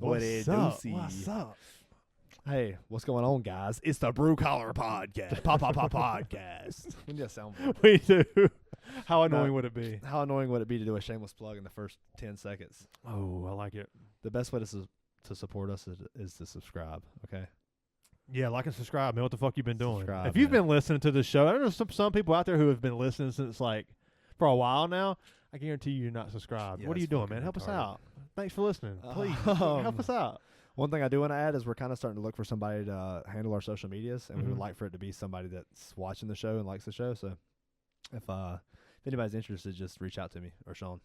What's up? Hey, what's going on, guys? It's the Brew Collar Podcast. Podcast. We need a soundboard. We do. How annoying would it be? How annoying would it be to do a shameless plug in the first 10 seconds? Oh, I like it. The best way to support us is to subscribe, okay? Yeah, like and subscribe, man. What the fuck you been doing? Subscribe, if you've man. been listening to the show, I know some people out there who have been listening since like for a while now. I guarantee you're not subscribed. Yeah, what are you that's doing, fucking man? Help us retarded. out. Thanks for listening. Please Um, help us out. One thing I do want to add is we're kind of starting to look for somebody to handle our social medias, and we would Mhm. like for it to be somebody that's watching the show and likes the show. So if anybody's interested, just reach out to me or Shawn.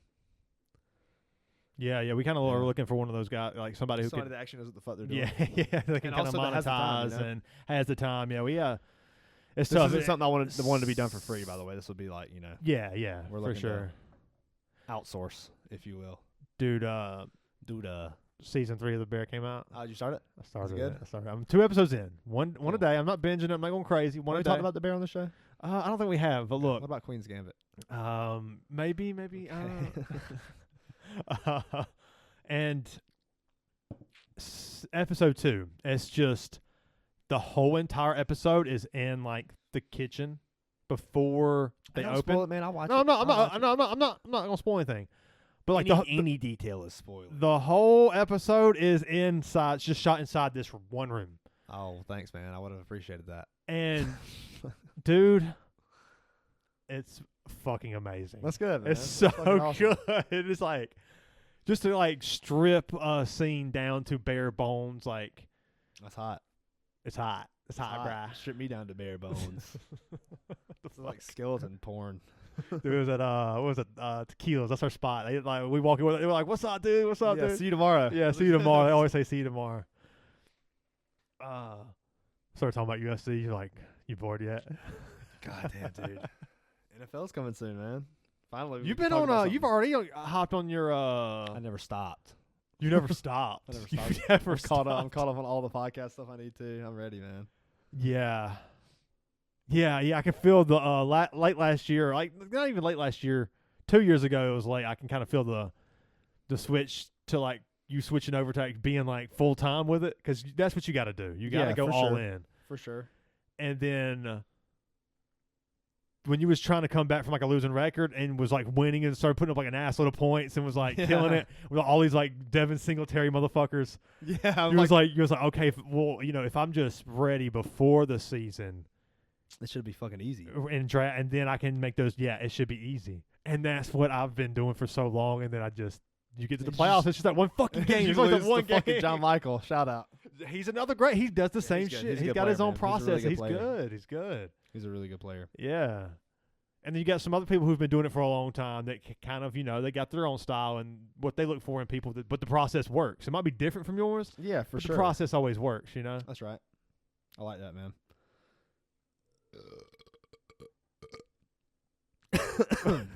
Yeah, we kind of Yeah. are looking for one of those guys, like somebody who Somebody could. that actually knows what the fuck they're doing. Yeah, they can And kind of also that has the time, monetize you know? and has the time. Yeah, it's This tough. isn't something I wanted to be done for free, by the way. This would be like, Yeah, We're for looking to- sure, outsource, if you will. dude. Dude, Season 3 of The Bear came out. how'd you start it? I started. good? I'm 2 episodes in. One Cool. a day. I'm not binging it. I'm not going crazy. One Have a we day. talked about the bear on the show? I don't think we have. But What look, about Queen's Gambit? maybe. And episode 2. It's just the whole entire episode is in like the kitchen before they Don't open. spoil it, man. I'll watch No, it. no, I'll I'm watch not gonna spoil anything. But like it. the any detail is spoiled. the whole episode is inside. It's just shot inside this one room. Oh, thanks, man. I would have appreciated that. And dude, it's fucking amazing. That's good, man. It's That's so fucking awesome. good. It is like just to like strip a scene down to bare bones. Like That's hot. it's hot. It's hot, bruh. Strip me down to bare bones. It's like skeleton porn. Dude, it was at what was it? Tequila's. That's our spot. They like we walk in. They were like, "What's up, dude? What's up, Yeah, dude?" see you tomorrow. Yeah, see you tomorrow. They always say see you tomorrow. Started talking about UFC. You're like, you bored yet? God damn, dude. NFL's coming soon, man. Finally, we You've can been talk on. about something. You've already hopped on your. I never stopped. You never stopped. I never You stopped. never I'm caught up. I'm stopped. caught up on all the podcast stuff I need to. I'm ready, man. Yeah. I can feel the late last year, like not even late last year, 2 years ago it was late. I can kind of feel the switch to like you switching over to like being like full time with it because that's what you got to do. You got to Yeah, go for all sure. in. For sure. And then when you was trying to come back from like a losing record and was like winning and started putting up like an ass load of points and was like killing it with all these like Devin Singletary motherfuckers. Yeah, You was like okay, if I'm just ready before the season. it should be fucking easy. And then I can make those. Yeah, it should be easy, and that's what I've been doing for so long. And then you get to the It's playoffs. just- It's just that one fucking game. You It's like lose the one to fucking game. John Michael, shout out. He's another great. He does the same he's good. shit. He's a He's good got his player, own man. He's a really process. good He's player. good. He's good. He's a really good player. Yeah. And then you got some other people who've been doing it for a long time that kind of, they got their own style and what they look for in people. But the process works. It might be different from yours, Yeah, for but sure. the process always works. That's right. I like that, man.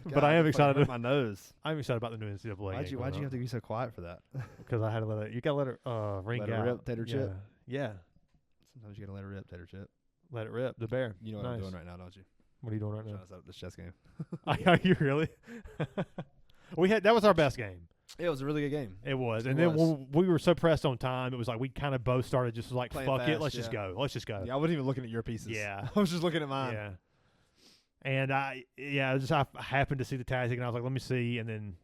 But I am excited. Hurt my nose. I'm excited about the new NCAA. Why'd you have to be so quiet for that? Because I had to let it. You gotta let it ring Let it out. rip, tater chip? Yeah. Sometimes you gotta let it rip, tater chip. Let it rip. The bear. You know what I'm Nice. doing right now, don't you? What are you doing right Trying now? to set up this chess game. Are you really? That was our best game. It was a really good game. It was. It And then was. when we were so pressed on time, it was like we kind of both started just like, Playing fuck it, fast, let's just go. Let's just go. Yeah, I wasn't even looking at your pieces. Yeah. I was just looking at mine. Yeah. And I happened to see the tactic, and I was like, let me see. And then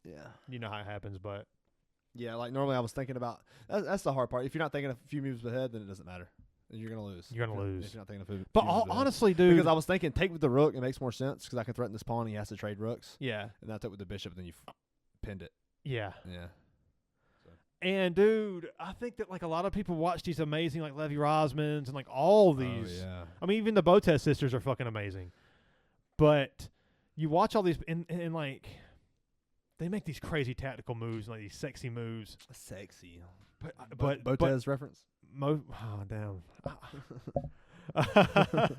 Yeah. you know how it happens, but Yeah, like normally I was thinking about that's the hard part. If you're not thinking a few moves ahead, then it doesn't matter. You're gonna lose. You're gonna If lose. you're not thinking a few but moves ahead. honestly, dude, because I was thinking take with the rook, it makes more sense because I can threaten this pawn. He has to trade rooks, yeah, and then I took with the bishop, then you pinned it. yeah. Yeah. And dude, I think that like a lot of people watch these amazing like Levy Rosmans and like all these. Oh, yeah. I mean, even the Botez sisters are fucking amazing. But you watch all these and like they make these crazy tactical moves, like these sexy moves. Sexy. But Botez reference. oh damn. I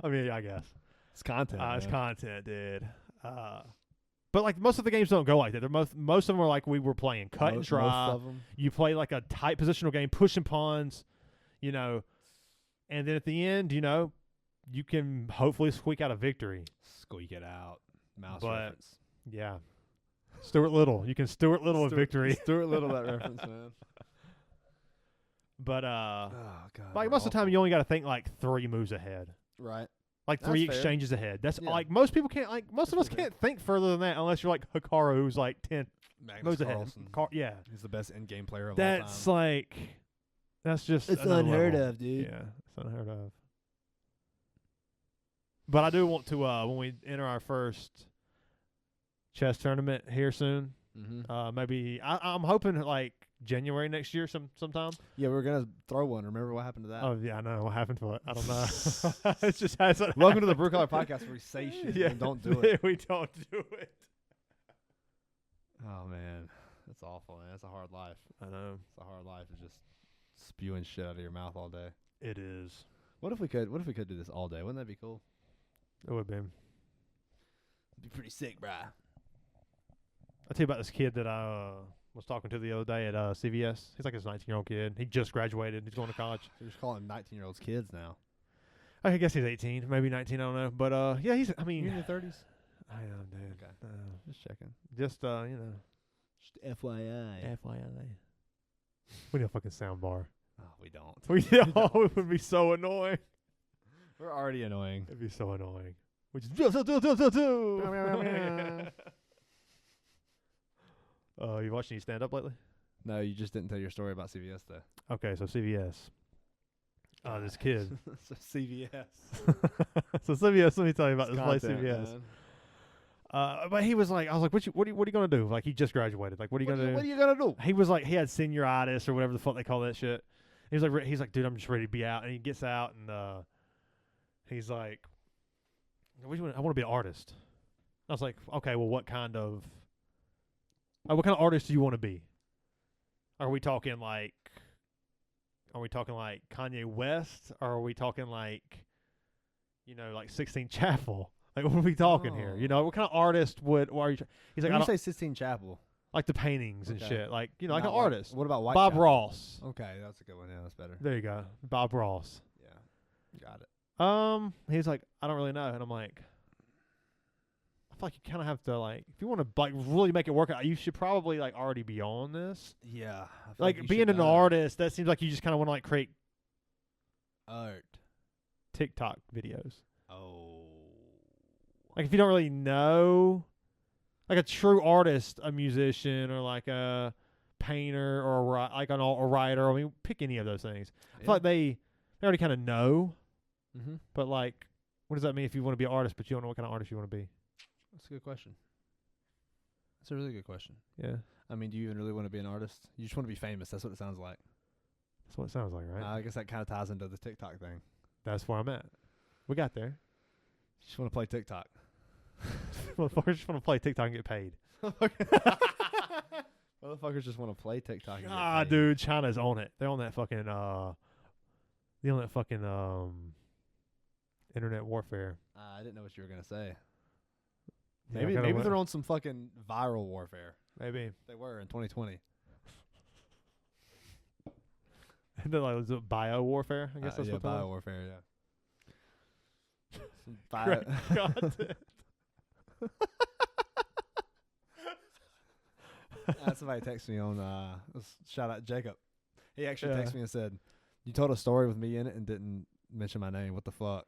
mean, I guess It's content. it's man. content, dude. But like most of the games don't go like that. They're most of them are like we were playing cut and Most dry. of them. You play like a tight positional game, pushing pawns, and then at the end, you can hopefully squeak out a victory. Squeak it out. Mouse But- reference. Yeah. Stuart Little. You can Stuart Little a victory. Stuart Little, that reference, man. But Oh god. like most of the time, you only got to think like 3 moves ahead, Right. like That's 3 fair. exchanges ahead. That's Yeah. like most people can't. Like most of us That's fair. can't think further than that unless you're like Hikaru, who's like 10 Magnus moves ahead. Carlsen. Yeah, He's the best in-game player of that's all time. like that's just It's another unheard level. of, dude. Yeah, it's unheard of. But I do want to when we enter our first chess tournament here soon. Mm-hmm. Maybe I'm hoping like January next year sometime. Yeah, we were gonna throw one. Remember what happened to that? Oh yeah, I know what happened to it. I don't know. It just hasn't. Welcome to the happened. Brew Collar Podcast, where we say shit and don't do it. We don't do it. Oh man, that's awful, man. That's a hard life. I know It's a hard life to just spewing shit out of your mouth all day. it is. What if we could? What if we could do this all day? Wouldn't that be cool? It would be. It'd be pretty sick, bruh. I'll tell you about this kid that I was talking to the other day at CVS. He's like this 19-year-old kid. He just graduated. He's going to college. You're just calling 19-year-olds kids now. I guess he's 18, maybe 19. I don't know. But yeah, he's. I mean, You're in your 30s? I am, dude. Okay. Just checking. Just you know. Just FYI. FYI. We need a fucking sound bar. Oh, we don't. It would be so annoying. We're already annoying. It'd be so annoying. We just you watching any stand up lately? No, you just didn't tell your story about CVS, though. Okay, so CVS. This kid. So CVS. So CVS. Let me tell you about It's this place, content, CVS. man. But he was like, I was like, what are you gonna do? Like, he just graduated. Like, what are you gonna do? What are you gonna do? He was like, he had senioritis or whatever the fuck they call that shit. He's like, dude, I'm just ready to be out. And he gets out and he's like, I want to be an artist. I was like, okay, well, what kind of artist do you want to be? Are we talking like Kanye West, or are we talking like, like 16 Chapel? Like, what are we talking here? Oh. What kind of artist would? Why are you? He's like, When I you don't say Sistine Chapel, like the paintings and Okay. shit. Like, like not an artist. What about White Bob Chapel? Ross. Okay, that's a good one. Yeah, that's better. There you go, Bob Ross. Yeah, got it. He's like, I don't really know, and I'm like, I feel like you kind of have to like, if you want to like really make it work out, you should probably like already be on this. Yeah, I feel Like you being should an know. artist, that seems like you just kind of want to like create Art. TikTok videos. Oh. Like if you don't really know, like a true artist, a musician, or like a painter, or a writer. I mean, pick any of those things. I feel like they already kind of know. Mm-hmm. But like, what does that mean if you want to be an artist, but you don't know what kind of artist you want to be? That's a good question. That's a really good question. Yeah, I mean, do you even really want to be an artist? You just want to be famous. That's what it sounds like. that's what it sounds like, right? I guess that kind of ties into the TikTok thing. That's where I'm at. We got there. You just want to play TikTok. Motherfuckers just want to play TikTok and get paid. Motherfuckers just want to play TikTok. And get paid. Dude, China's on it. They're on that fucking internet warfare. I didn't know what you were gonna say. Yeah, Maybe kinda they're on some fucking viral warfare. maybe. They were in 2020. And then like, was it bio warfare? I guess that's yeah, what that bio was. warfare. Yeah. Some bio. God damn. Somebody texted me on. Shout out Jacob. He actually Yeah. texted me and said, "You told a story with me in it and didn't mention my name. What the fuck?"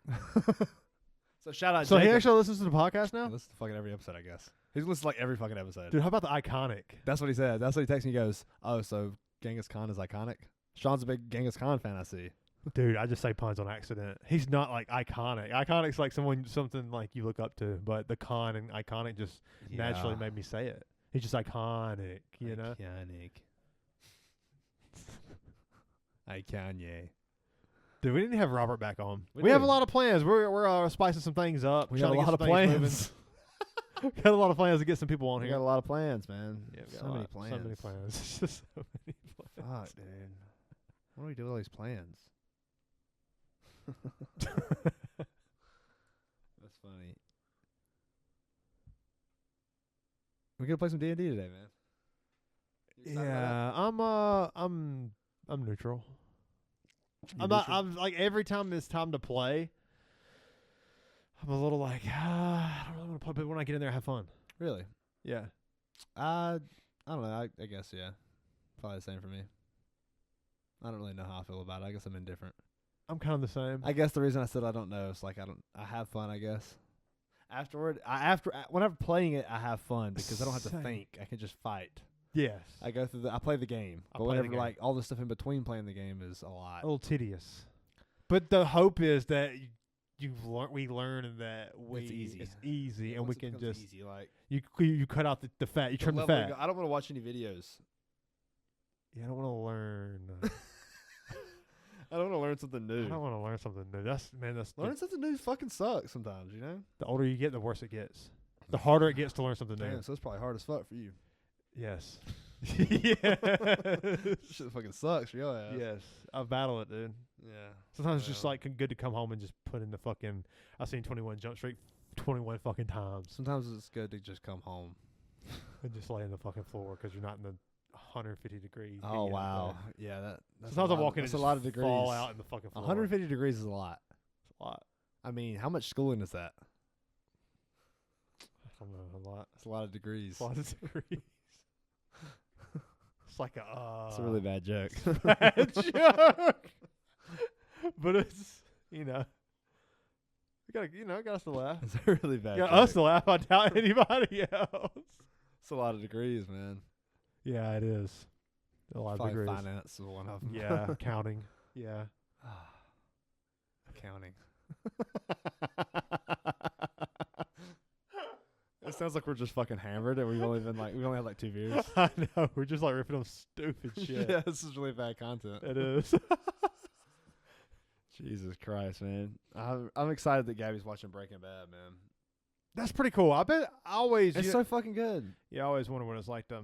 So shout out. So Jacob. he actually listens to the podcast He now? listens to fucking every episode, I guess. He listens to like every fucking episode. Dude, how about the iconic? That's what he said. That's what he texted me. He goes, "Oh, so Genghis Khan is iconic." Sean's a big Genghis Khan fan, I see. Dude, I just say puns on accident. He's not like iconic. Iconic's like something like you look up to, but the con and iconic just naturally made me say it. He's just iconic, you know? Iconic. Iconic. Dude, we didn't have Robert back on. We We have a did. lot of plans. We're spicing some things up. We trying got a to lot get of some things plans. moving. Got a lot of plans to get some people on We here. got a lot of plans, man. Yeah, we got So a many lot- plans. So many plans. It's just so many plans. Fuck, dude. What do we do with all these plans? That's funny. We gonna play some D&D today, man. You excited about Yeah, I'm neutral. that? I'm not. I'm like every time it's time to play, I'm a little like I don't really want to play, but when I get in there, I have fun. Really? Yeah. I don't know. I guess yeah. Probably the same for me. I don't really know how I feel about it. I guess I'm indifferent. I'm kind of the same. I guess the reason I said I don't know is like I have fun. I guess whenever playing it, I have fun because I don't have to Same. think. I can just fight. Yes. I go through I play the game, I but play the whenever game. like all the stuff in between playing the game is a lot. A little tedious. But the hope is that we learn and that It's easy. It's easy, and we Once it can becomes just easy, like you cut out the fat. You trim the level fat. I don't want to watch any videos. Yeah, I don't want to learn. I don't want to learn something new. I don't want to learn something new. That's Learning something new fucking sucks sometimes, you know? the older you get, the worse it gets. The harder it gets to learn something new. Damn, so it's probably hard as fuck for you. Yes. yeah. Shit fucking sucks for your ass. Yes. I battle it, dude. Yeah. Sometimes it's just like good to come home and just put in the fucking. I've seen 21 Jump Street 21 fucking times Sometimes it's good to just come home. and just lay on the fucking floor because you're not in the 150 degree. Oh heat wow. out Yeah, that's Sometimes I walk in that's and a lot of degrees. fall out in the fucking floor. 150 degrees is a lot. It's a lot. I mean, how much schooling is that? I don't know, a lot. It's a lot of degrees. It's a lot of degrees. It's like a. It's a really bad joke. bad joke. But it's we got us to laugh. It's a really bad Got joke. us to laugh. I doubt anybody else. It's a lot of degrees, man. Yeah, it is. A lot of Probably degrees. finance is one of them. Yeah, accounting. Yeah. Accounting. It sounds like we're just fucking hammered and we only had like 2 beers. I know. We're just like ripping on stupid shit. Yeah, this is really bad content. It is. Jesus Christ, man. I'm excited that Gabby's watching Breaking Bad, man. That's pretty cool. I bet I always. It's so fucking good. I always wonder what it's like to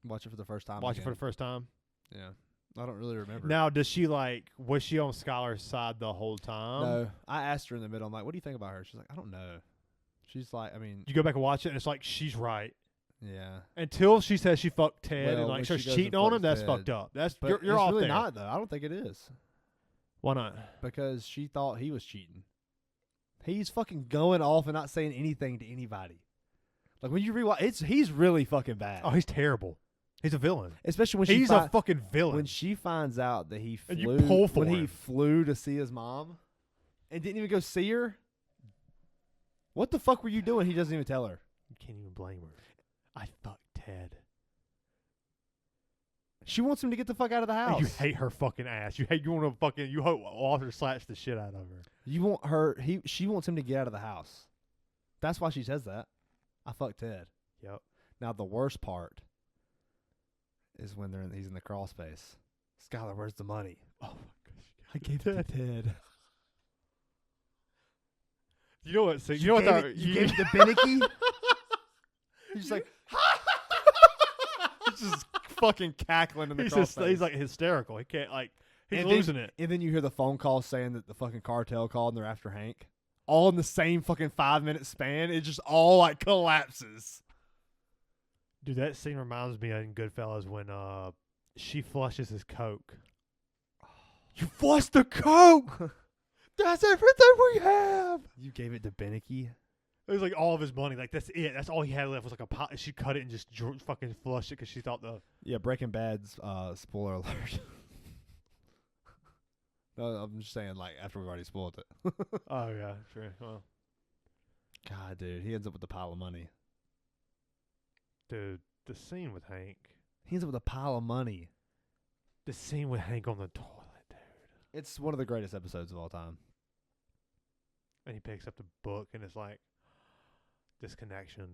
Watch it for the first time. watch it for again. the first time. Yeah. I don't really remember. Now, was she on Skylar's side the whole time? No. I asked her in the middle, I'm like, what do you think about her? She's like, I don't know. She's like, I mean, You go back and watch it, and it's like she's right. yeah. Until she says she fucked Ted Well, and when like she starts goes cheating and on him, fucks that's Ted. fucked up. That's But you're it's off really there. not, though. I don't think it is. Why not? Because she thought he was cheating. He's fucking going off and not saying anything to anybody. Like when you rewatch, he's really fucking bad. Oh, he's terrible. He's a villain. Especially when He's a fucking villain. when she finds out that he And flew you pull for when he him. flew to see his mom and didn't even go see her. What the fuck were you doing? He doesn't even tell her. You can't even blame her. I fucked Ted. She wants him to get the fuck out of the house. You hate her fucking ass. You want to fucking. You hope Walter slaps the shit out of her. You want her. She wants him to get out of the house. That's why she says that. I fucked Ted. Yep. Now the worst part is when he's in the crawl space. Skylar, where's the money? Oh my gosh. I gave it to Ted. You know what? So you know what? You gave it to Benicky? He's just like, he's just fucking cackling in the crawl space. He's like hysterical. He can't like. He's And losing it. And then you hear the phone call saying that the fucking cartel called and they're after Hank. All in the same fucking 5-minute span. It just all like collapses. Dude, that scene reminds me in Goodfellas when she flushes his Coke. You flushed the Coke. That's everything we have. You gave it to Benicky? It was like all of his money. Like that's it. That's all he had left was like a pot. She cut it and just fucking flushed it because she thought the. Yeah, Breaking Bad's spoiler alert. No, I'm just saying, like, after we've already spoiled it. Oh yeah, sure. Well, God, dude, he ends up with a pile of money. dude, the scene with Hank. He ends up with a pile of money. The scene with Hank on the toilet, dude. It's one of the greatest episodes of all time. And he picks up the book and it's like, this connection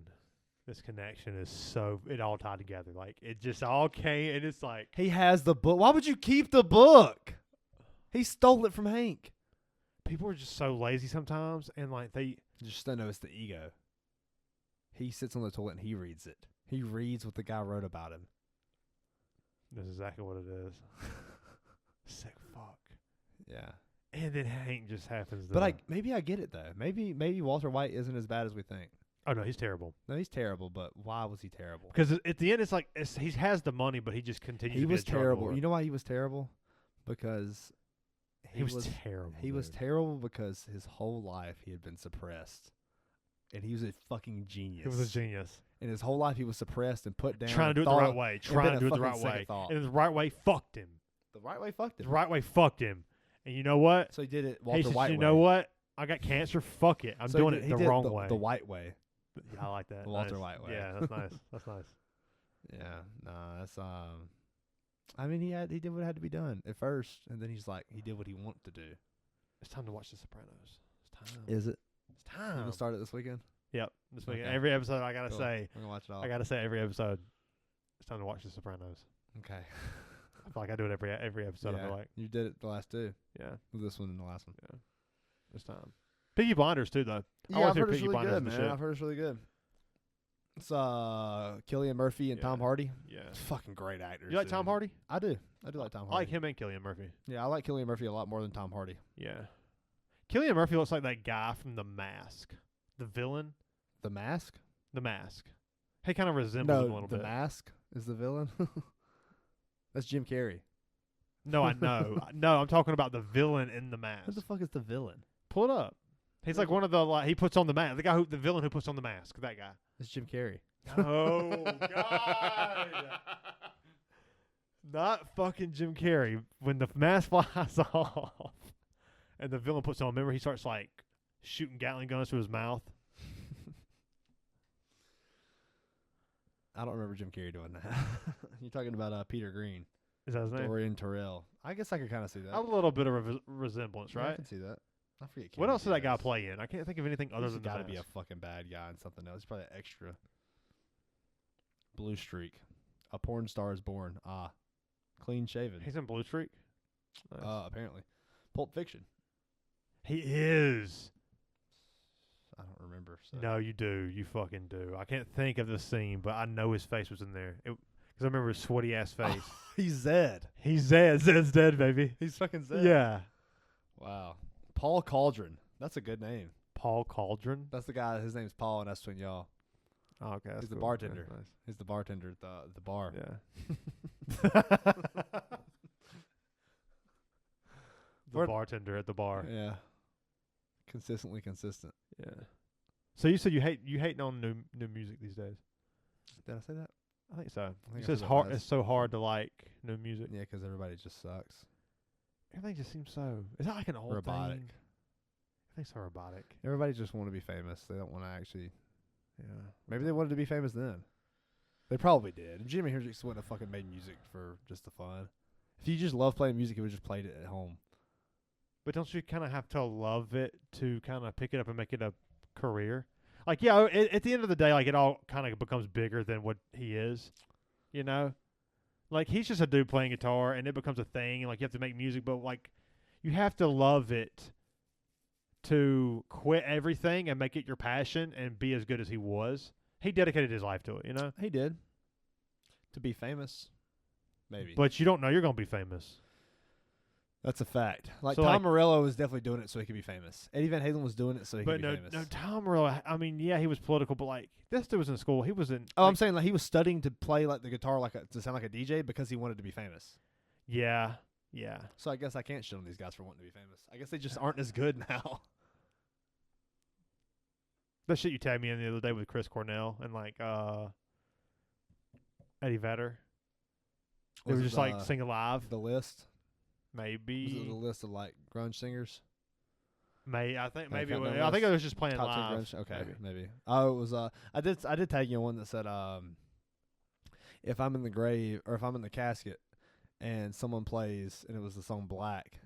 is so, it all tied together. Like, it just all came, and it's like. He has the book. Why would you keep the book? He stole it from Hank. People are just so lazy sometimes, and like they. Just don't know it's the ego. He sits on the toilet and he reads it. He reads what the guy wrote about him. That's exactly what it is. Sick fuck. Yeah. And then Hank just happens to. But maybe I get it though. Maybe Walter White isn't as bad as we think. Oh no, he's terrible. No, he's terrible. But why was he terrible? Because at the end, it's like he has the money, but he just continues. He to be was a drug terrible. lord. You know why he was terrible? Because he was terrible. He was dude. terrible because his whole life he had been suppressed, and he was a fucking genius. He was a genius. And his whole life he was suppressed and put down. Trying to do it the right way. Trying to do it the right way. Thought. And the right way fucked him. The right way fucked The him. right way fucked him. And you know what? So he did it He Walter says, White you way. know what? I got cancer. Fuck it. I'm So doing he it the did wrong way. The white way. Yeah, I like that. The Walter Nice. White way. Yeah, that's nice. That's nice. Yeah, nah, that's I mean, he did what had to be done at first, and then he did what he wanted to do. It's time to watch The Sopranos. It's time. Is it? It's You time. gonna start it this weekend? Yep. This weekend. Okay. Every episode, I gotta Cool. say, We're gonna watch it all. I gotta say every episode. It's time to watch The Sopranos. Okay. I feel like I do it every episode. I Yeah, feel like. you did it the last two. Yeah. With this one and the last one. Yeah. It's time. Peaky Blinders too, though. I Yeah, always I've hear heard it's Peaky really Blinders good, is the man. shit. I've heard it's really good. It's Cillian Murphy and Yeah. Tom Hardy. Yeah. Fucking great actors. You like Tom dude. Hardy? I do. I do like Tom Hardy. I like him and Cillian Murphy. Yeah, I like Cillian Murphy a lot more than Tom Hardy. Yeah. Cillian Murphy looks like that guy from The Mask. The villain. The Mask? The Mask. He kind of resembles him a little The bit. Mask is the villain. That's Jim Carrey. No, I know. No, I'm talking about the villain in The Mask. Who the fuck is the villain? Pull it up. He's like one of the he puts on the mask. The villain who puts on the mask. That guy. It's Jim Carrey. Oh God! Not fucking Jim Carrey. When the mask flies off, and the villain puts on. Remember, he starts like shooting Gatling guns through his mouth. I don't remember Jim Carrey doing that. You're talking about Peter Green. Is that his name? Dorian Terrell. I guess I could kind of see that. A little bit of a resemblance, Yeah, I right? can see that. I forget. What Cameron else did that guy Diaz. play in? I can't think of anything other than got to that. be a fucking bad guy and something else. He's probably an extra. Blue Streak. A porn star is born. Clean shaven. He's in Blue Streak. Nice. Apparently. Pulp Fiction. He is. I don't remember. So. No, you do. You fucking do. I can't think of the scene, but I know his face was in there. Because I remember his sweaty ass face. He's Zed. He's Zed. Zed's dead, baby. He's fucking Zed. Yeah. Wow. Paul Cauldron. That's a good name. Paul Cauldron. That's the guy. His name's Paul, and that's between y'all. Oh, okay. That's He's the cool. bartender. That's He's the bartender at the bar. nice. Yeah. The bartender at the bar. Yeah. Consistently consistent. Yeah. So you said you hating on new music these days? Did I say that? I think so. think You I said it's said that hard. last- It's so hard to like new music. Yeah, because everybody just sucks. Everything just seems so. Is that like an old Robotic. thing? I think so robotic. Everybody just want to be famous. They don't want to actually. Yeah. Maybe they wanted to be famous then. They probably did. Jimi Hendrix wouldn't have fucking made music for just the fun. If you just love playing music, he would just played it at home. But don't you kind of have to love it to kind of pick it up and make it a career? Like, yeah, at the end of the day, like, it all kind of becomes bigger than what he is, you know? Like, he's just a dude playing guitar, and it becomes a thing, and, like, you have to make music, but, like, you have to love it to quit everything and make it your passion and be as good as he was. He dedicated his life to it, you know? He did. To be famous, maybe. But you don't know you're going to be famous. That's a fact. Like So, Tom like- Morello was definitely doing it so he could be famous. Eddie Van Halen was doing it so he But could be no, famous. no, Tom Morello, I mean, yeah, he was political, but, like, this dude was in school. He was in... Oh, like, I'm saying like he was studying to play like the guitar to sound like a DJ because he wanted to be famous. Yeah, yeah. So I guess I can't shit on these guys for wanting to be famous. I guess they just aren't as good now. That shit you tagged me in the other day with Chris Cornell and like Eddie Vedder. They Was were it just like singing live. The list. Was it Maybe. the list of like grunge singers? I think maybe. Countdown I think list? it was just playing Top 10 live. grunge. Okay, maybe. maybe. Oh, it was. I did tag you on one that said, if I'm in the grave or if I'm in the casket, and someone plays, and it was the song Black,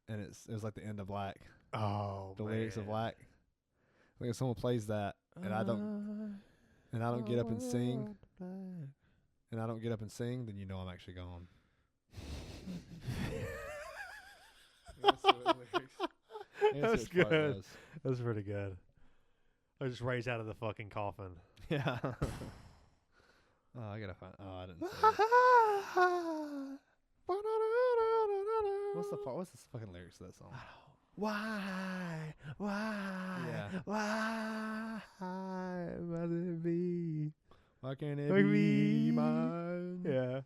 and it was like the end of Black. Oh, The lyrics of Black. Like if someone plays that, and I don't get up and sing, then you know I'm actually gone. That's good. That's pretty good. I just raised out of the fucking coffin. Yeah. Oh, I gotta find. Oh, I didn't say it. What's the fucking lyrics to that song? Why? Yeah. Why must it be? Why can't it Like be me? mine? Yeah.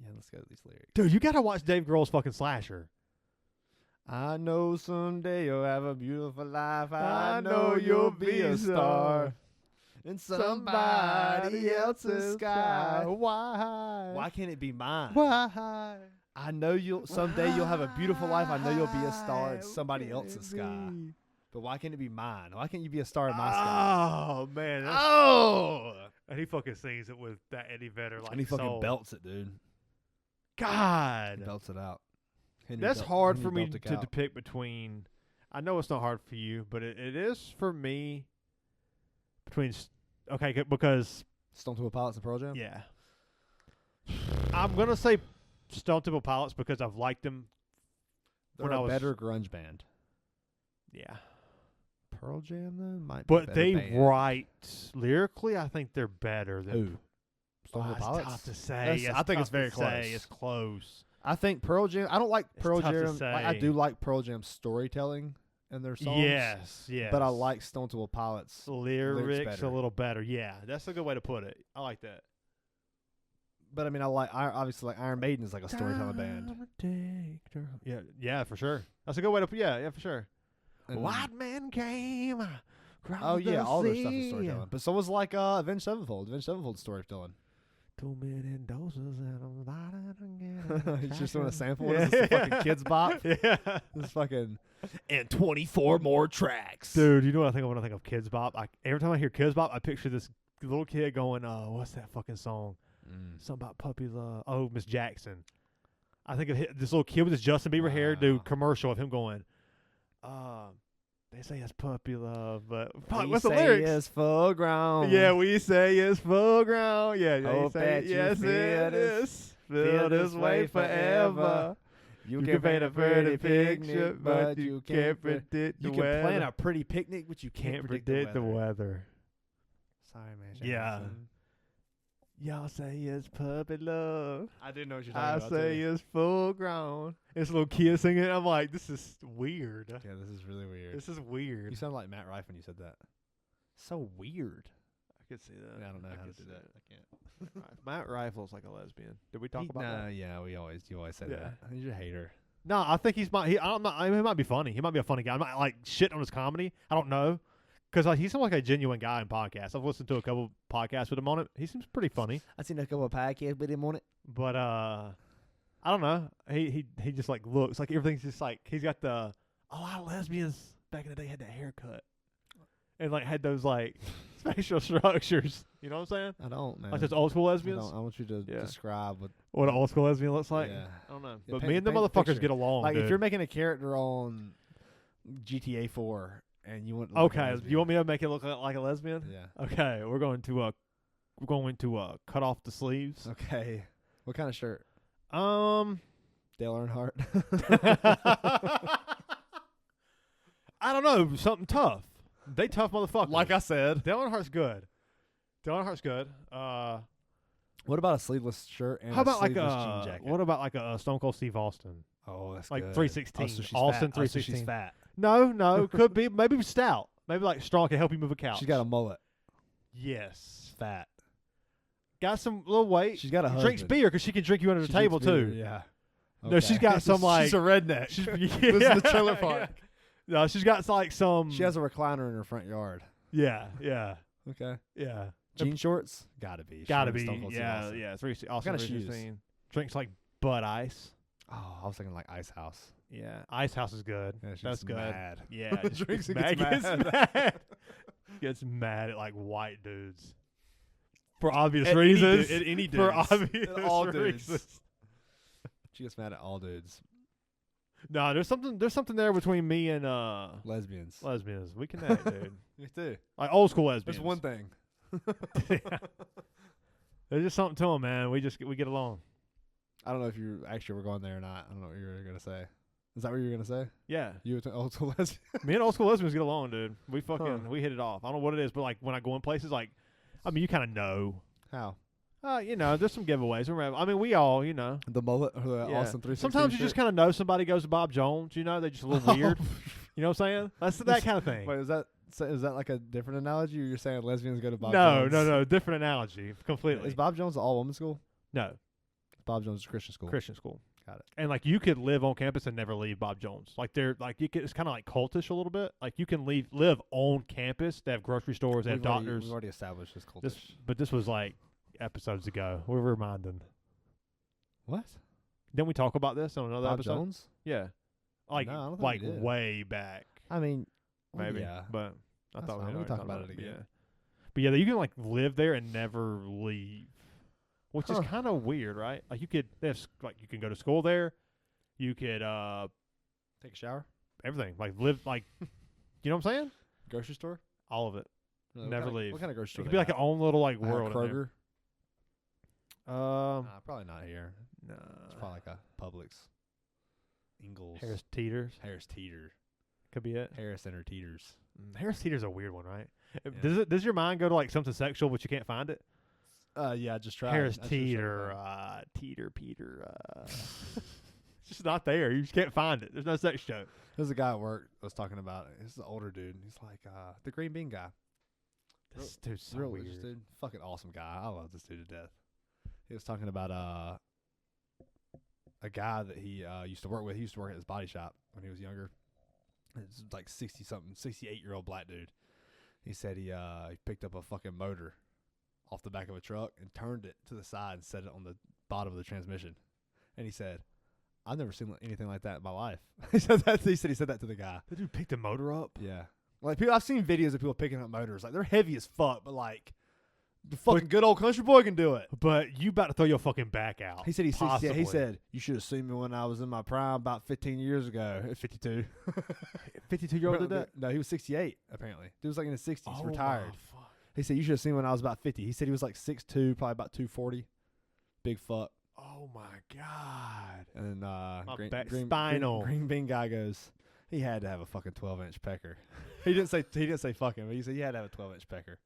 Yeah, let's go to these lyrics. Dude, you gotta watch Dave Grohl's fucking Slasher. I know someday you'll have a beautiful life. I know you'll be a star. in somebody else's sky. Why? Why can't it be mine? Why? I know someday you'll have a beautiful life. I know you'll be a star in somebody Why else's can't it sky. be? But why can't it be mine? Why can't you be a star in my sky? Oh man! And he fucking sings it with that Eddie Vedder like And he fucking soul. belts it, dude. God, He belts it out. that's hard for me to pick between. I know it's not hard for you, but it is for me. Because Stone Temple Pilots and Pearl Jam? yeah, I'm gonna say Stone Temple Pilots because I've liked them. They're when I a was better grunge band. Yeah, Pearl Jam, though? Might be a but better they band. write lyrically. I think they're better than Who? Stone Oh, Temple it's Pilots? tough to say. I think it's tough very to say. close. It's close. I think Pearl Jam. I don't like It's Pearl tough to Jam. Like, I say. do like Pearl Jam's storytelling in their songs. Yes. But I like Stone Temple Pilots. lyrics better. a little better. Yeah, that's a good way to put it. I like that. But I mean, obviously like Iron Maiden is like a storytelling band. Yeah, for sure. That's a good way to put. Yeah, for sure. And- White man came. Oh yeah, all their stuff is storytelling. But so was like Avenged Sevenfold. Avenged Sevenfold storytelling. Too many doses and I'm lying again. He's just doing a sample. What is this, the fucking Kids Bop? Yeah. This fucking and 24 more tracks. Dude, you know what I think of when I think of Kids Bop? Every time I hear Kids Bop, I picture this little kid going, what's that fucking song? Something about puppy love. Oh, Miss Jackson. I think of this little kid with his Justin Bieber hairdo commercial of him going, they say it's puppy love, but fuck, what's the lyrics? It's full grown. Yeah, we say it's full ground. Yeah, Hope say, that you yes, feel it is. Feel this way forever. You can paint a pretty picture, but you can't predict the You can weather. plan a pretty picnic, but you can't predict the weather. Sorry, man. Yeah. Jackson. Y'all say it's puppy love. I do know what you're I talking about. say it's full grown. It's a little kid singing. I'm like, this is weird. Yeah, this is really weird. This is weird. You sound like Matt Rife when you said that. So weird. I could see that. I don't know how to could do see that. I can't. Matt Rifle's like a lesbian. Did we talk about that? Yeah, you always say Yeah. that. He's a hater. No, I think he might be funny. He might be a funny guy. I'm not like shit on his comedy. I don't know. Because he seems like a genuine guy in podcasts. I've listened to a couple podcasts with him on it. He seems pretty funny. I've seen a couple of podcasts with him on it. But I don't know. He just like looks like everything's just like he's got the a lot of lesbians back in the day had that haircut. And like had those like facial structures. You know what I'm saying? I don't, man. Like those old school lesbians. I want you to describe What an old school lesbian looks like. Yeah. I don't know. Yeah, But paint- me and the paint the motherfuckers picture. get along. like dude. if you're making a character on GTA 4 and you want to look like a Okay, lesbian. you want me to make it look like a lesbian? Yeah. Okay, we're going to cut off the sleeves. Okay. What kind of shirt? Um, Dale Earnhardt. I don't know, something tough. They tough motherfuckers. like I said. Dale Earnhardt's good. Dale Earnhardt's good. What about a sleeveless shirt and How about a like sleeveless jean jacket? what about like a Stone Cold Steve Austin? Oh, that's like good. 316. Oh, so she's Austin fat. Oh, so 316. she's fat. No, could be maybe stout. Maybe like strong can help you move a couch. She's got a mullet. yes, Fat. got some little weight. She's got a Drinks husband. beer because she can drink you under the She table drinks beer, too. Yeah. No, she's got some like she's a redneck. She's, Lives in the trailer park. yeah. No, she's got like some. She has a recliner in her front yard. Yeah. Okay. Jean shorts? Gotta be. She Gotta wears be. Stone Cold Steve Yeah. Austin. Yeah. Also kind of shoes? 316. Drinks like Bud Ice. Oh, I was thinking like Ice House. Yeah. Ice House is good. Yeah, she That's gets good. mad. Yeah. just Drinks gets and gets mad. mad. Gets mad at like white dudes. For obvious At reasons. any For dudes. obvious At all dudes. reasons. She gets mad at all dudes. No, there's something there between me and Lesbians. lesbians. We connect, dude. Me too. Like old school lesbians. There's one thing. There's just something to them, man. We get along. I don't know if you actually were going there or not. I don't know what you were gonna say. Is that what you were gonna say? Yeah. You were old school lesbian? Me and old school lesbians get along, dude. We we hit it off. I don't know what it is, but like when I go in places, like, I mean, you kind of know. How? There's some giveaways. I mean, we all, The mullet or the yeah. Austin 316 Sometimes you just kind of know somebody goes to Bob Jones. They're just a little weird. You know what I'm saying? That's that kind of thing. Wait, is that like a different analogy, or you're saying lesbians go to Bob No, Jones? Different analogy completely. Is Bob Jones an all-woman school? No, Bob Jones is a Christian school. Christian school. Got it. And like you could live on campus and never leave Bob Jones. Like they're like it's kind of like cultish a little bit. Like you can live on campus. They have grocery stores. They have doctors. We've already established this cultish. But this was like episodes ago. We're reminding. What? Didn't we talk about this on another Bob episode? Jones? Yeah. Like No, I don't think like we did. way back. I mean, Maybe. yeah. But I That's thought fine. we We had talk already about talked it again. Yeah. But yeah, you can like live there and never leave, which is Huh. kind of weird, right? Like you could, like you can go to school there, you could Take a shower? everything, like live, like you know what I'm saying? Grocery store? All of it. No, what Never kind of- leave. What kind of grocery It store? could be like your own little like world. world. in Kroger? there. Nah, probably not here. Nah. It's probably like a Publix. Ingles. Harris Teeters Harris Teeter. could be it. Harris Center Teeters. Harris Teeter's a weird one, right? Yeah. Does your mind go to like something sexual but you can't find it? Yeah, just try Harris it. That's just Teeter, something. Teeter Peter. It's just not there. You just can't find it. There's no sex joke. There's a guy at work that was talking about it. This is an older dude. He's like the green bean guy. This dude's so Real weird. dude. Fucking awesome guy. I love this dude to death. He was talking about a guy that he used to work with. He used to work at his body shop when he was younger. It's like 60-something, 68-year-old black dude. He said he picked up a fucking motor off the back of a truck and turned it to the side and set it on the bottom of the transmission. And he said, I've never seen anything like that in my life. He said he said that to the guy. The dude picked the motor up. Yeah. Like people, I've seen videos of people picking up motors. Like they're heavy as fuck, but like the fucking good old country boy can do it. But you about to throw your fucking back out. He said he's 68. He Possibly. said you should have seen me when I was in my prime about 15 years ago. 52. 52-year-old did that? No, he was 68 apparently. Dude was like in his 60s, Oh, retired. fuck. He said you should have seen when I was about 50. He said he was like 6'2", probably about 240. Big fuck. Oh my god. And then spinal. green bean guy goes, he had to have a fucking 12-inch pecker. he didn't say fucking, but he said he had to have a 12-inch pecker.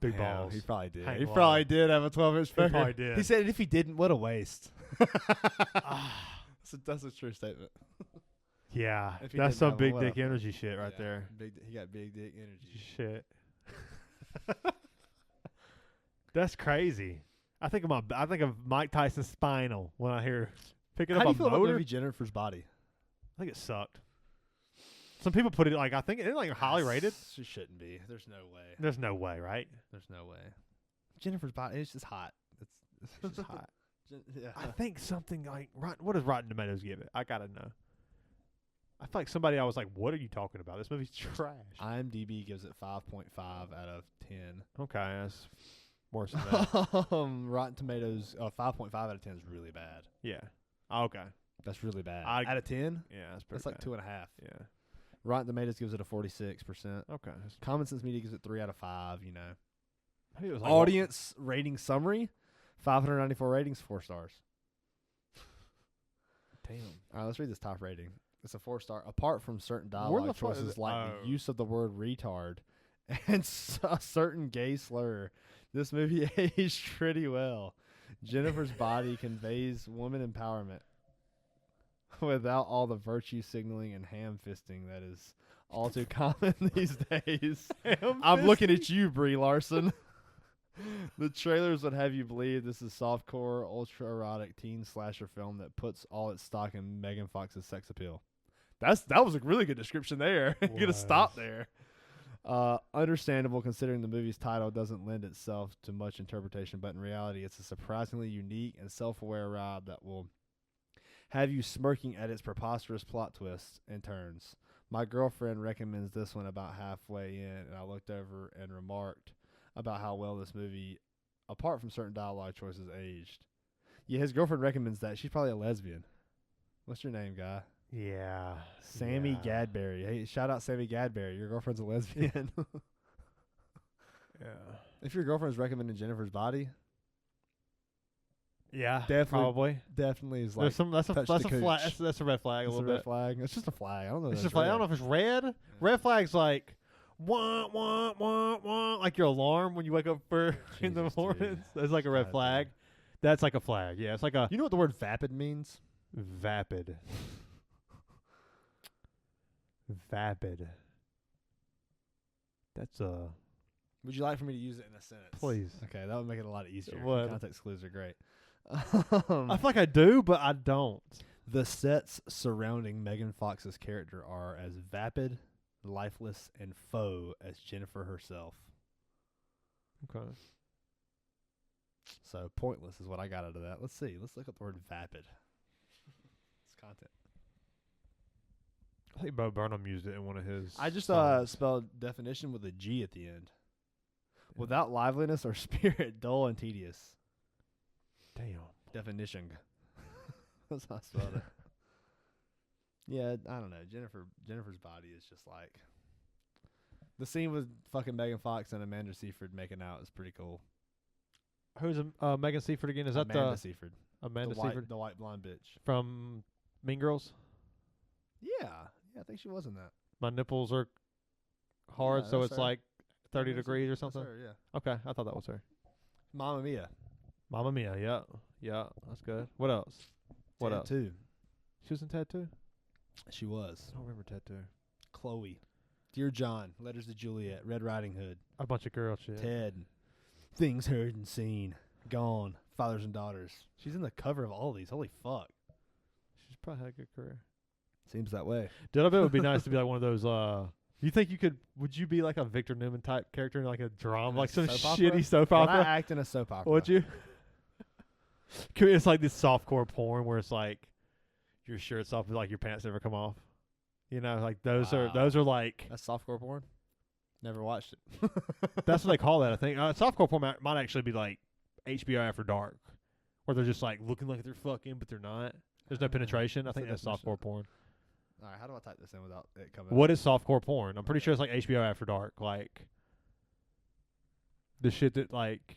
Big Yeah, balls. He probably did. Hang He low. probably did have a 12-inch pecker. He probably did. He said if he didn't, what a waste. That's a true statement. Yeah. If he That's didn't some have big one, dick energy shit right Yeah, there. He got big dick energy. Shit. That's crazy. I think of Mike Tyson's spinal when I hear picking How up do a you feel about the motor. movie Jennifer's Body? I think it sucked. Some people put it like I think it's like highly rated. She shouldn't be. There's no way. There's no way, right? There's no way. Jennifer's Body. It's just hot. It's just hot. Yeah. I think something like what does Rotten Tomatoes give it? I gotta know. I feel like somebody I was like, what are you talking about? This movie's trash. IMDb gives it 5.5 out of 10. Okay, that's worse than that. Rotten Tomatoes 5.5 out of 10 is really bad. Yeah. Okay. That's really bad. I- Out of 10, Yeah, that's pretty that's like bad. 2.5. Yeah. Rotten Tomatoes gives it a 46%. Okay. Common Sense Media gives it 3 out of 5. You know. Maybe it was like Audience rating summary: 594 ratings, 4 stars. Damn. All right, let's read this top rating. It's a 4-star. Apart from certain Where dialogue the fuck is choices it? like Oh. the use of the word retard and a certain gay slur, this movie aged pretty well. Jennifer's Body conveys woman empowerment without all the virtue signaling and ham-fisting that is all too common these days. I'm looking at you, Brie Larson. The trailers would have you believe this is softcore, ultra-erotic teen slasher film that puts all its stock in Megan Fox's sex appeal. That was a really good description there. You're gonna stop there. Understandable considering the movie's title doesn't lend itself to much interpretation, but in reality, it's a surprisingly unique and self-aware ride that will have you smirking at its preposterous plot twists and turns. My girlfriend recommends this one about halfway in, and I looked over and remarked about how well this movie, apart from certain dialogue choices, aged. Yeah, his girlfriend recommends that. She's probably a lesbian. What's your name, guy? Yeah. Sammy Yeah. Gadberry. Hey, shout out Sammy Gadberry. Your girlfriend's a lesbian. Yeah. If your girlfriend's recommending Jennifer's Body, Yeah. Definitely Probably. definitely is like There's some. That's a touch that's the a flag. cooch. That's a red flag. it's A a little red bit. flag. It's just a flag. I don't know. It's if just that's like I red. don't know if it's red. Red flag's like wah wah wah wah, like your alarm when you wake up for in the Jesus, mornings. dude. That's like a red God flag. damn. That's like a flag. Yeah, it's like a You know what the word vapid means? vapid. Vapid. That's Would you like for me to use it in a sentence? please. Okay, that would make it a lot easier. What? Context clues are great. I feel like I do, but I don't. The sets surrounding Megan Fox's character are as vapid, lifeless, and faux as Jennifer herself. Okay. So pointless is what I got out of that. Let's see. Let's look up the word vapid. It's content. I think Bo Burnham used it in one of his. I just songs. spelled definition with a G at the end. Without liveliness or spirit, dull and tedious. Damn. Definition. That's how I spelled it. Yeah, I don't know. Jennifer's body is just like the scene with fucking Megan Fox and Amanda Seyfried making out is pretty cool. Who's Megan Seyfried again? Is that Amanda Seyfried? Amanda the Seyfried the white blonde bitch from Mean Girls? Yeah, I think she was in that. My nipples are hard, Yeah, so that's it's her. like 30 That's degrees or That's something. her, yeah. Okay, I thought that was her. Mamma Mia. Mamma Mia, yeah, that's good. What else? What else? Tattoo. She was in Tattoo? She was. I don't remember Tattoo. Chloe. Dear John. Letters to Juliet. Red Riding Hood. A bunch of girl shit. Ted. Things Heard and Seen. Gone. Fathers and Daughters. She's in the cover of all these. Holy fuck. She's probably had a good career. Seems that way. Dude, I bet it would be nice to be like one of those, you think you could, would you be like a Victor Newman type character in like a drama, In like a some soap opera? shitty soap Would I opera? act in a soap opera? Would you? It's like this softcore porn where it's like your shirt's off, but like your pants never come off. You know, like those Wow. are like That's softcore porn? Never watched it. that's what they call that. I think softcore porn might actually be like HBO After Dark, where they're just like looking like they're fucking, but they're not. There's no penetration. I What's think the that's definition? softcore porn. All right, how do I type this in without it coming What up? is softcore porn? I'm pretty sure it's like HBO After Dark, like the shit that like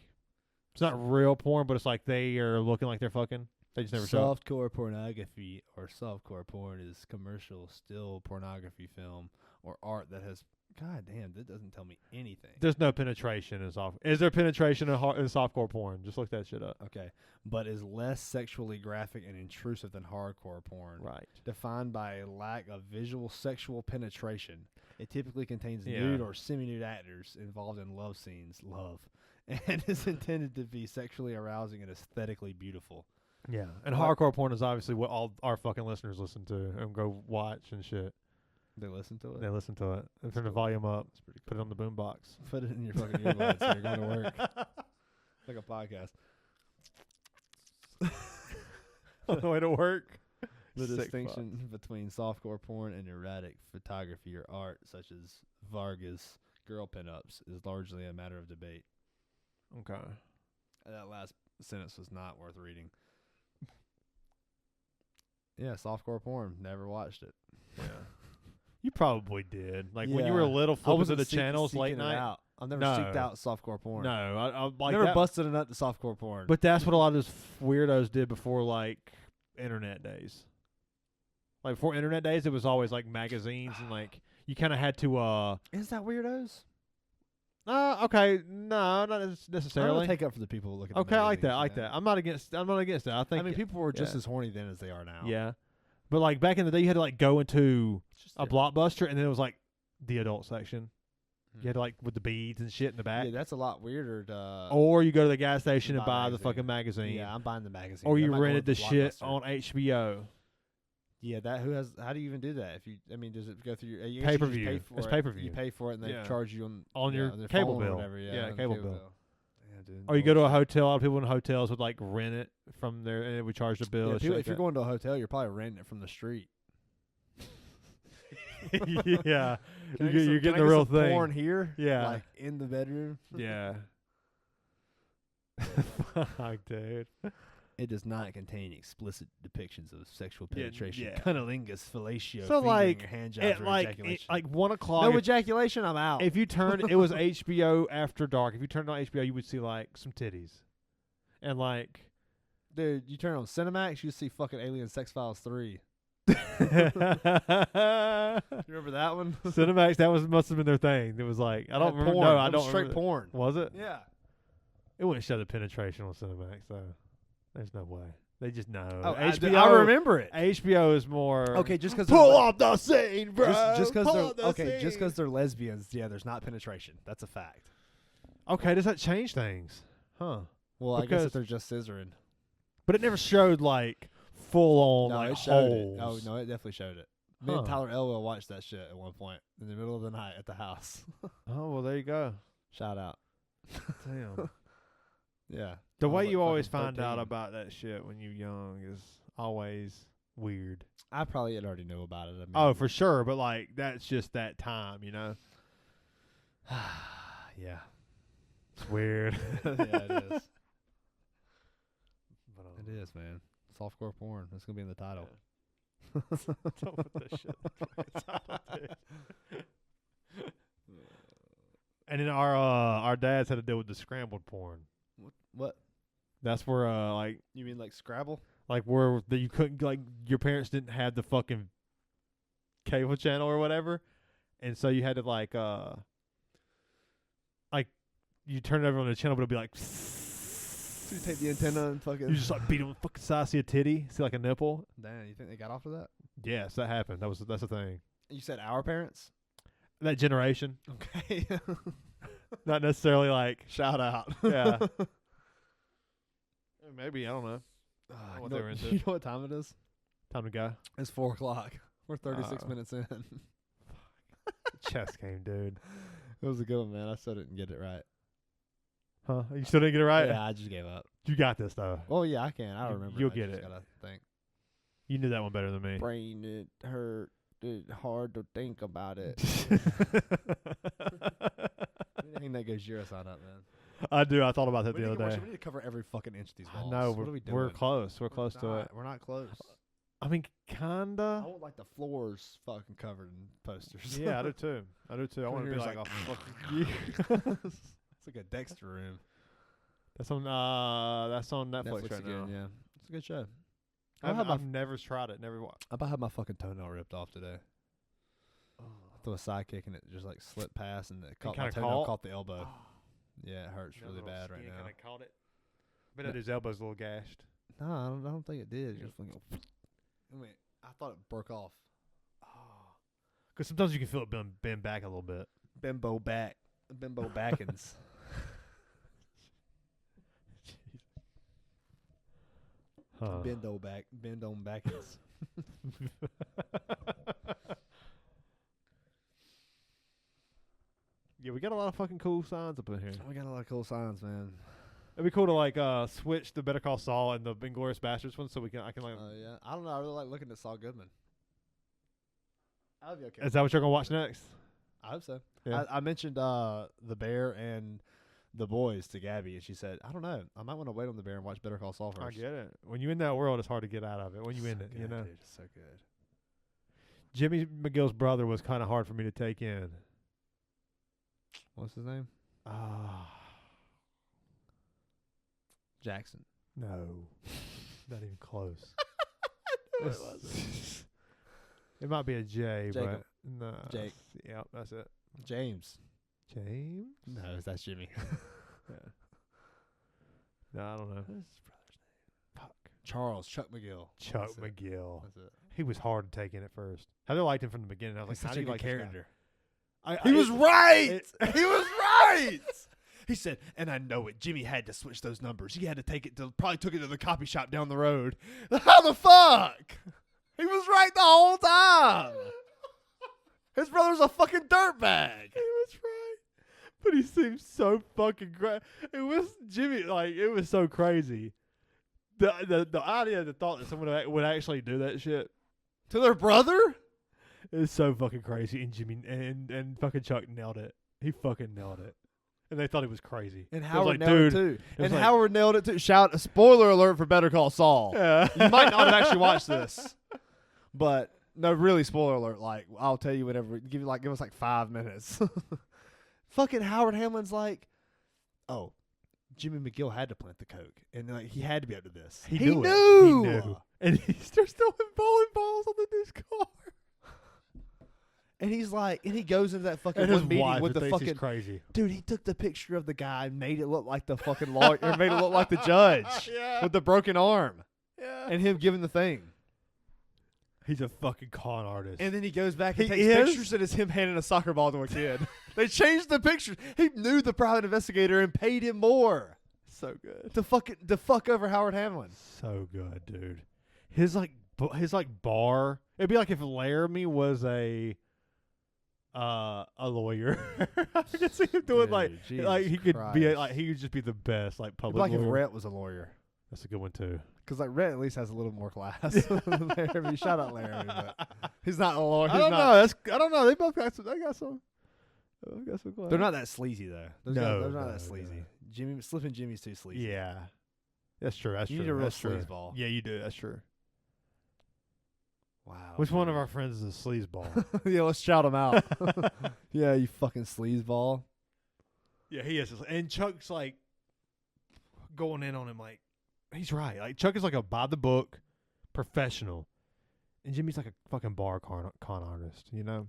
it's not real porn, but it's like they are looking like they're fucking. They just never show up. Softcore pornography or softcore porn is commercial still pornography film or art that has. God damn, that doesn't tell me anything. There's no penetration in soft. Is there penetration in softcore porn? Just look that shit up. Okay, but is less sexually graphic and intrusive than hardcore porn. Right. Defined by a lack of visual sexual penetration. It typically contains Yeah. nude or semi-nude actors involved in love scenes, and is intended to be sexually arousing and aesthetically beautiful. Yeah. And What? hardcore porn is obviously what all our fucking listeners listen to and go watch and shit. They listen to it. They listen to it. And turn the cool. volume up. That's pretty Put it on the boombox. Put it in your fucking earbuds so you're going to work. Like a podcast. On the way to work. The Sick distinction between softcore porn and erratic photography or art, such as Vargas girl pinups, is largely a matter of debate. Okay. That last sentence was not worth reading. Yeah, softcore porn. Never watched it. Yeah. You probably did. Like when you were Yeah. little, I flipping wasn't through the channels seeking late it night. out. I've never No. seeked out softcore porn. No, I like never that. busted a nut to softcore porn. But that's what a lot of those weirdos did before like internet days. Like before internet days, it was always like magazines and like you kind of had to. Is that weirdos? Okay, no, not I don't necessarily. take up for the people who look at. Okay, I like that. I magazines, like that. I'm not against that. I think. I mean, people were just yeah. as horny then as they are now. Yeah, but like back in the day, you had to like go into It's just a different. Blockbuster, and then it was like the adult section. Hmm. You had to like with the beads and shit in the back. Yeah, that's a lot weirder. To, Or you go to the gas station and buy buy the magazine. fucking magazine. yeah, I'm buying the magazine. Or I'm you not going rented to the shit Blockbuster. on HBO. Yeah, that who has? How do you even do that? If you, I mean, does it go through your you Pay-per-view. just pay for It's it. pay-per-view. You pay for it, and they Yeah. charge you On your their cable phone or bill. whatever. Yeah, Yeah, on the cable bill. Yeah, dude. Or you go to a bullshit. hotel. A lot of people in hotels would like rent it from there, and it would charge the bill. Yeah, and shit people, like if you're that. going to a hotel, you're probably renting it from the street. Yeah, Can I you're, get you're some- getting can I the get real some thing. porn here. Yeah. like in the bedroom. Yeah. Fuck, dude. It does not contain explicit depictions of sexual Yeah, penetration, yeah. cunnilingus, fellatio, So, fingering, like, or hand jobs, At or like ejaculation. like 1 o'clock. no if, ejaculation, I'm out. if you turned, it was HBO After Dark. If you turned on HBO, you would see like some titties, and like. Dude, you turn on Cinemax, you see fucking Alien Sex Files 3. Cinemax, You remember that one? that was must have been their thing. It was like I don't remember. Porn. No, That I was don't straight remember. porn. Was it? Yeah. It wouldn't show the penetration on Cinemax though. There's no way. They just know. Oh, HBO, I remember it. HBO is more. Okay, just because pull off the scene, bro. just because Pull they're off the okay, just scene. because they're lesbians, yeah, there's not penetration. That's a fact. Okay, does that change things? Huh? Well, I guess Because- if they're just scissoring. But it never showed like full on No, like it showed holes. it. Oh no, it definitely showed it. Me and Huh. Tyler Elwell watched that shit at one point in the middle of the night at the house. Oh well, there you go. Shout out. Damn. Yeah. The I was way like you always fucking find out 13. about that shit when you're young is always weird. I probably had already knew about it. I mean, Oh, for sure, but like that's just that time, yeah. It's weird. Yeah, it is. But, It is, man. Softcore porn. That's gonna be in the title. Don't put that shit in the fucking title, dude. And then our dads had to deal with the scrambled porn. What? That's where like You mean like Scrabble? where you couldn't like your parents didn't have the fucking cable channel or whatever, and so you had to like you turn it over on the channel, but it'd be like So you take the antenna and fucking. you just like beat them with fucking size of your titty, see like a nipple. Damn, you think they got off of that? Yes, that happened. That's the thing. You said our parents? That generation, Okay. not necessarily like Shout out. yeah. Maybe I don't know. Ah, what you, they know, were into. you know what time it is? Time to go. It's 4:00. We're 36 minutes in. Chess game, dude. It was a good one, man. I still didn't get it right. Huh? You still didn't get it right? Yeah, I just gave up. You got this though. Oh yeah, I can. I don't remember. You'll I get just it. Gotta think. You knew that one better than me. Brain, it hurt. It's hard to think about it. I think that goes your sign up, man. I do. I thought about that We the need, other day. we need to cover every fucking inch of these I walls. know. What are we doing? We're close. We're close to it. We're not close. I mean, I kinda. want like the floors fucking covered in posters. Yeah, I do too. I do too. I want to be Here's like like- a fucking. It's like a Dexter room. That's on Netflix right again, now. yeah. It's a good show. I've never tried it. Never watched. I about had my fucking toenail ripped off today. I threw a sidekick and it just like slipped past and it caught my kinda toenail caught? caught the elbow. Yeah, it hurts really bad right now. Kinda caught it. But that his elbow's a little gashed. No, I don't think it did. It just fucking. I mean, I thought it broke off. Because sometimes you can feel it bend back a little bit. Bimbo backins. Huh. Bend on backins. Yeah, we got a lot of fucking cool signs up in here. We got a lot of cool signs, man. It'd be cool to like switch the Better Call Saul and the Inglourious Bastards one, so I can like. Yeah, I don't know. I really like looking at Saul Goodman. I'll be okay. Is that what you're gonna watch next? I hope so. Yeah. I mentioned The Bear and The Boys to Gabby, and she said, "I don't know. I might want to wait on The Bear and watch Better Call Saul first." I get it. When you're in that world, it's hard to get out of it. When you're in it, you know. Dude, it's so good. Jimmy McGill's brother was kind of hard for me to take in. What's his name? Jackson. No, not even close. It was It might be a J, Jacob. but no. Jake. Yep, that's it. James. James? No, that's Jimmy. Yeah. No, I don't know. What's his brother's name? Fuck. Chuck McGill. Chuck That's it. McGill. That's it. He was hard to take in at first. Heather liked him from the beginning. I was He's like, how such do a you good like this guy? character. He He was right. He was right. He said, and I know it. Jimmy had to switch those numbers. He had to take it to, probably took it to the copy shop down the road. How the fuck? He was right the whole time. His brother's a fucking dirtbag. He was right. But he seemed so fucking great. It was Jimmy, like, it was so crazy. The idea, the thought that someone would actually do that shit To their brother? is so fucking crazy. And Jimmy and fucking Chuck nailed it. He fucking nailed it. And they thought he was crazy. And It was Howard like, nailed dude, it too. was And like- Howard nailed it too. Shout, spoiler alert for Better Call Saul. Yeah. You might not have actually watched this. But no, really, spoiler alert. Like, I'll tell you whenever. Give us like 5 minutes. Fucking Howard Hamlin's like, oh, Jimmy McGill had to plant the coke, and like he had to be up to this. He knew. knew. He knew. And he's just throwing bowling balls on the dude's car. And he's like, and he goes into that fucking And his one meeting wife with the thinks he's fucking crazy. dude. He took the picture of the guy, and made it look like the fucking lawyer, or made it look like the judge Yeah. with the broken arm, Yeah. and him giving the thing. He's a fucking con artist. And then he goes back and He takes is? pictures, and it's him handing a soccer ball to a kid. They changed the pictures. He knew the private investigator and paid him more. So good. To fuck over Howard Hamlin. So good, dude. His bar. It'd be like if Laramie was a lawyer. I could see him doing Dude, he could be Christ. he would just be the best It'd be public like if lawyer. Rhett was a lawyer. That's a good one too. Because Rhett at least has a little more class than Laramie. Shout out Laramie, but he's not a lawyer. I don't know. I don't know. They both got some. They got some class. They're not that sleazy though. They're No, not no, that sleazy. no. Slipping Jimmy's too sleazy. Yeah, that's true. That's You true. need a real That's true. sleazeball. Yeah, you do. That's true. Wow. Which one of our friends is a sleazeball? Yeah, let's shout him out. Yeah, you fucking sleazeball. Yeah, he is. And Chuck's like going in on him like he's right. Like Chuck is like a by the book professional, and Jimmy's like a fucking bar con artist, you know.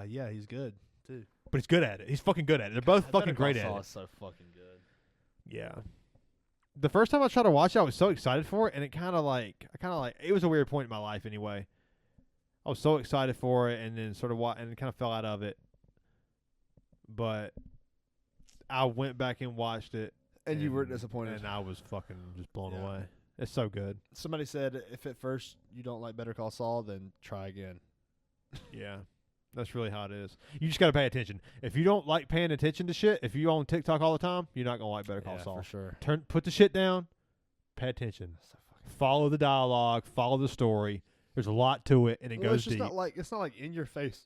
Yeah, he's good too. But he's good at it. He's fucking good at it. They're both fucking great at it. So fucking good. Yeah. The first time I tried to watch it, I was so excited for it, and it kind of like it was a weird point in my life anyway. I was so excited for it, and then sort of and kind of fell out of it. But I went back and watched it, And you were disappointed. and I was fucking just blown away. It's so good. Somebody said if at first you don't like Better Call Saul, then try again. Yeah. That's really how it is. You just got to pay attention. If you don't like paying attention to shit, if you on TikTok all the time, you're not going to like Better Call Saul. For sure. Put the shit down, pay attention. Follow the dialogue, follow the story. There's a lot to it, and it goes it's just deep. it's not like in your face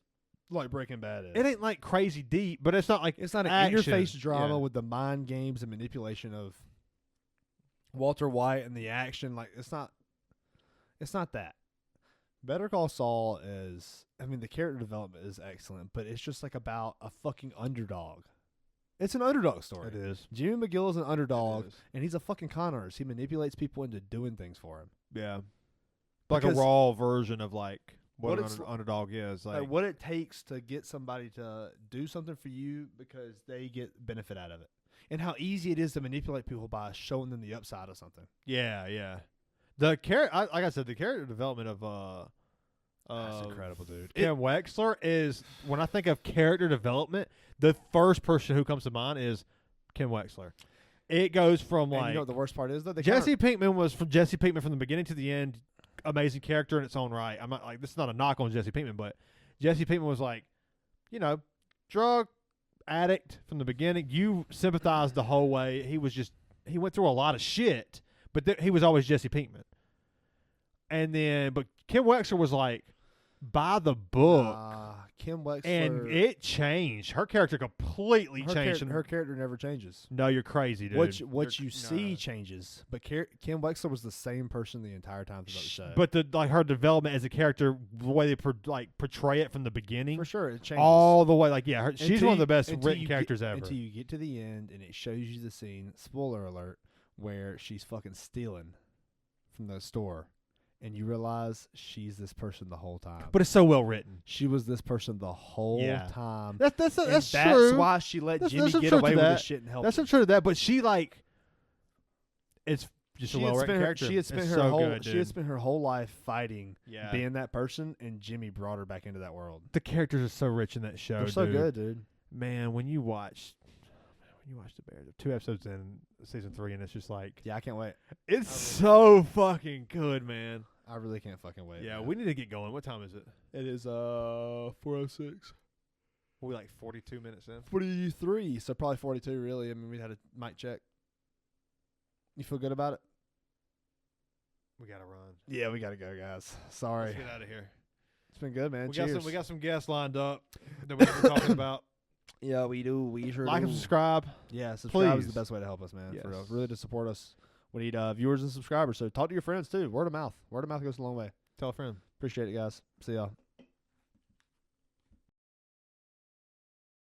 like Breaking Bad is. It ain't like crazy deep, but it's not like It's not an action. in-your-face drama Yeah. with the mind games and manipulation of Walter White and the action. Like it's not that. Better Call Saul is, the character development is excellent, but it's just like about a fucking underdog. It's an underdog story. It is. Jimmy McGill is an underdog, It is. and he's a fucking con artist. He manipulates people into doing things for him. Yeah. Like a Because- raw version of like what an it's underdog is. Like what it takes to get somebody to do something for you because they get benefit out of it. And how easy it is to manipulate people by showing them the upside of something. Yeah, yeah. The like I said, the character development of That's incredible, dude. Kim Wexler is, when I think of character development, the first person who comes to mind is Kim Wexler. It goes from And like you know what the worst part is though? Jesse Pinkman was from Jesse Pinkman from the beginning to the end. Amazing character in its own right. I'm not like, this is not a knock on Jesse Pinkman, but Jesse Pinkman was like, drug addict from the beginning. You sympathized the whole way. He went through a lot of shit, but he was always Jesse Pinkman. And then, but Kim Wexler was like, by the book. Kim Wexler. And it changed. Her character completely changed. Her character never changes. No, you're crazy, dude. What you see changes, but Kim Wexler was the same person the entire time throughout the show. But her development as a character, the way they portray it from the beginning, for sure, it changes all the way. Like, yeah, she's one of the best until written you characters ever. Until you get to the end, and it shows you the scene. Spoiler alert: where she's fucking stealing from the store. And you realize she's this person the whole time. But it's so well written. She was this person the whole time. That's true. That's why she let Jimmy get away with this shit and help. That's some truth to that. But she it's just a well-written character. She had spent her whole life fighting, being that person, and Jimmy brought her back into that world. The characters are so rich in that show. They're so good, dude. Man, when you watch the Bears, 2 episodes in season 3, and it's just like, yeah, I can't wait. It's so fucking good, man. I really can't fucking wait. Yeah, man. we need to get going. What time is it? It is 4:06. We like 42 minutes in. 43, so probably 42. Really, we had a mic check. You feel good about it? We gotta run. Yeah, we gotta go, guys. Sorry. Let's get out of here. It's been good, man. We got some guests lined up that we're talking about. Yeah, we do. We sure like do. and subscribe. Yeah, subscribe Please. is the best way to help us, man. Yes. For real. Really to support us. We need viewers and subscribers. So talk to your friends too. Word of mouth. Word of mouth goes a long way. Tell a friend. Appreciate it, guys. See y'all.